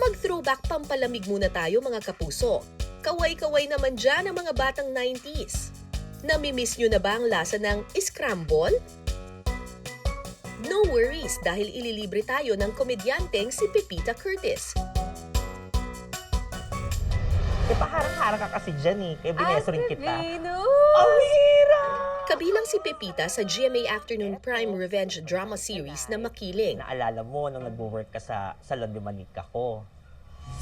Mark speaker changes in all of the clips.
Speaker 1: Mag-throwback pampalamig muna tayo mga kapuso. Kaway-kaway naman dyan ang mga batang 90s. Namimiss nyo na ba ang lasa ng scramble? No worries dahil ililibre tayo ng komedyanteng si Pepita Curtis.
Speaker 2: Paharang-harang ka kasi dyan eh, kaya bineso rin kita.
Speaker 3: Venus!
Speaker 2: Ang hira!
Speaker 1: Kabilang si Pepita sa GMA Afternoon Prime Revenge drama series na Makiling.
Speaker 2: Naalala mo nung nag-work ka sa salon de manika ko.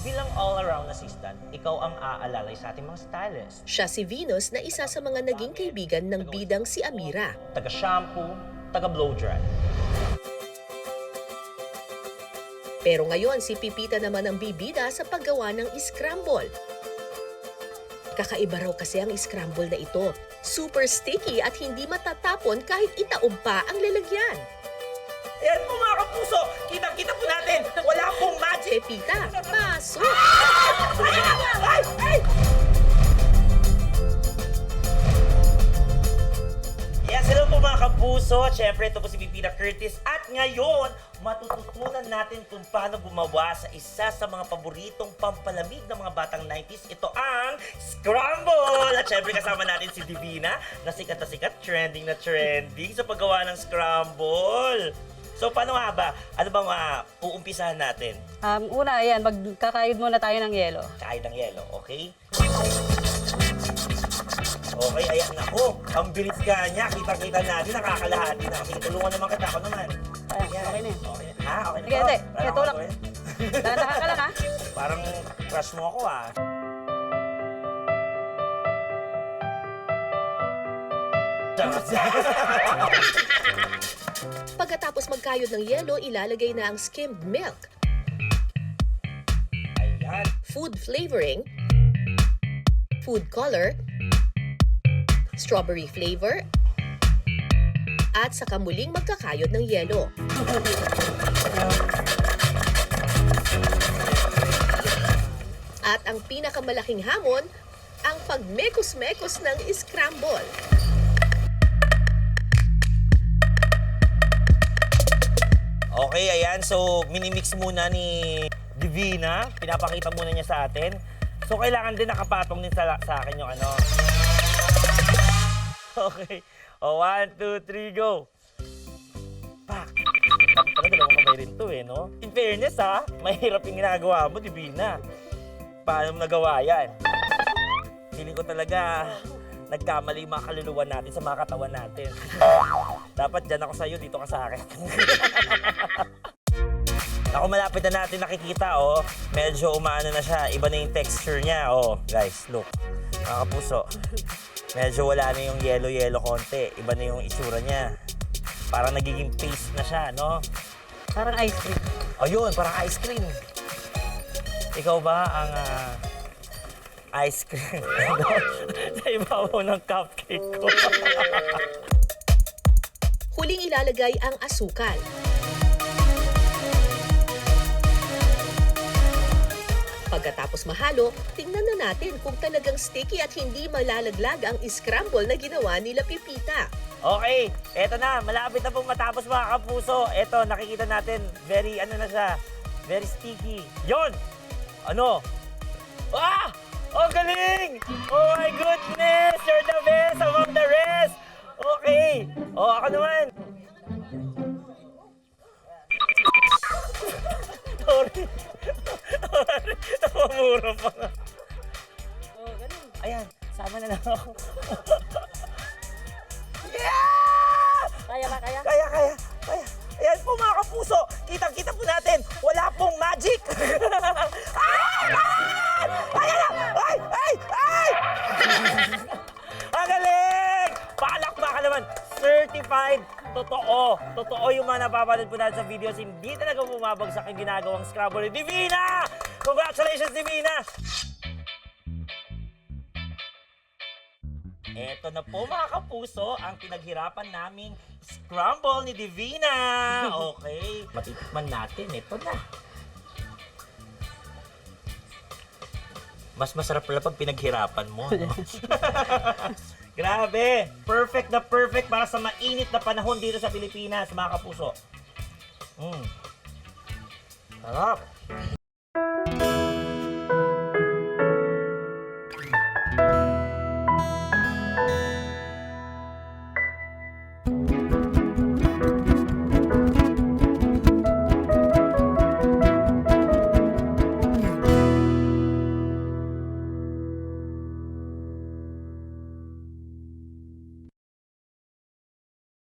Speaker 2: Bilang all-around assistant, ikaw ang aalalay sa ating mga stylist.
Speaker 1: Siya si Venus na isa sa mga naging kaibigan ng bidang si Amira.
Speaker 2: Taga-shampoo, taga-blow dry.
Speaker 1: Pero ngayon si Pepita naman ang bibida sa paggawa ng scramble. Kakaiba raw kasi ang scramble na ito. Super sticky at hindi matatapon kahit itaob pa ang lalagyan.
Speaker 2: Ayan po mga kapuso, kitang-kita po natin, wala pong magic!
Speaker 1: Pepita, pasok!
Speaker 2: Ay! Yes, hello po mga kapuso. Siyempre, ito po si Pepita Curtis. At ngayon, matututunan natin kung paano gumawa sa isa sa mga paboritong pampalamig ng mga batang 90s. Ito ang Scramble! At siyempre, kasama natin si Divina, na sikat, trending na trending sa paggawa ng Scramble. So, paano nga ba? Ano bang uumpisahan natin?
Speaker 3: Una, ayan, magkakayod muna tayo ng yelo.
Speaker 2: Kahit ng yelo, okay? Okay, ayan ako. Ang bilis ka niya. Kita-kita natin. Nakakalahati na. Sige, tulungan naman kita. Ako naman.
Speaker 3: Ayan, okay na yan.
Speaker 2: Okay. Ha? Okay na
Speaker 3: Sige,
Speaker 2: to?
Speaker 3: ate.
Speaker 2: Wala
Speaker 3: Sige,
Speaker 2: akong
Speaker 3: tulak.
Speaker 2: gagawin?
Speaker 3: Dahan-dahan ka lang, ha?
Speaker 2: Parang crush mo ako, ah.
Speaker 1: Pagkatapos magkayod ng yelo, ilalagay na ang skimmed milk,
Speaker 2: Ayan.
Speaker 1: food flavoring, food color, strawberry flavor, at saka muling magkakayod ng yelo. At ang pinakamalaking hamon, ang pagmekos-mekos ng scramble.
Speaker 2: Okay, ayan. So, minimix muna ni Divina. Pinapakita muna niya sa atin. So, kailangan din nakapatong din sa akin yung ano. Okay. O, 1, 2, 3, go! Pak! Bakit pala dalawang kamay rin to eh, no? In fairness ha, mahirap yung ginagawa mo, Divina. Paano mo nagawa yan? Feeling ko talaga nagkamali yung mga kaluluwa natin sa mga katawan natin. Dapat dyan ako sa'yo, dito ka sa akin. Ako, malapit na natin nakikita, oh. Medyo umaano na siya. Iba na yung texture niya, oh. Guys, look. Mga kapuso. Medyo wala na yung yellow-yellow konti. Iba na yung itsura niya. Parang nagiging paste na siya, no?
Speaker 3: Parang ice cream.
Speaker 2: Ayun, parang ice cream. Ikaw ba ang ice cream sa ibabaw ng cupcake ko?
Speaker 1: Huling ilalagay ang asukal. Pagkatapos mahalo, tingnan na natin kung talagang sticky at hindi malalaglag ang scramble na ginawa nila Pepita.
Speaker 2: Okay, eto na. Malapit na pong matapos mga kapuso. Eto, nakikita natin. Very, ano na siya. Very sticky. Yon! Ano? Ah! Oh, galing! Oh my goodness! You're the best among the rest! Okay. Oh, ako naman. Sorry. Namamura pa nga.
Speaker 3: Oh, ganun.
Speaker 2: Ayan, sama na lang ako.
Speaker 3: Kaya ba, kaya?
Speaker 2: Kaya. Ayan po mga kapuso, kitang-kita po natin, wala pong magic. Ayan na! Ay! Ang galing! Palakpakan naman, certified. Totoo yung mga napapanood po natin sa videos. Hindi talaga bumabagsak yung ginagawang Scrabble ni Divina! Congratulations, Divina! Eto na po mga kapuso, ang pinaghirapan naming Scramble ni Divina. Okay, matitikman natin. Ito na. Mas masarap pala pag pinaghirapan mo, no? Grabe! Perfect na perfect para sa mainit na panahon dito sa Pilipinas, mga kapuso. Sarap!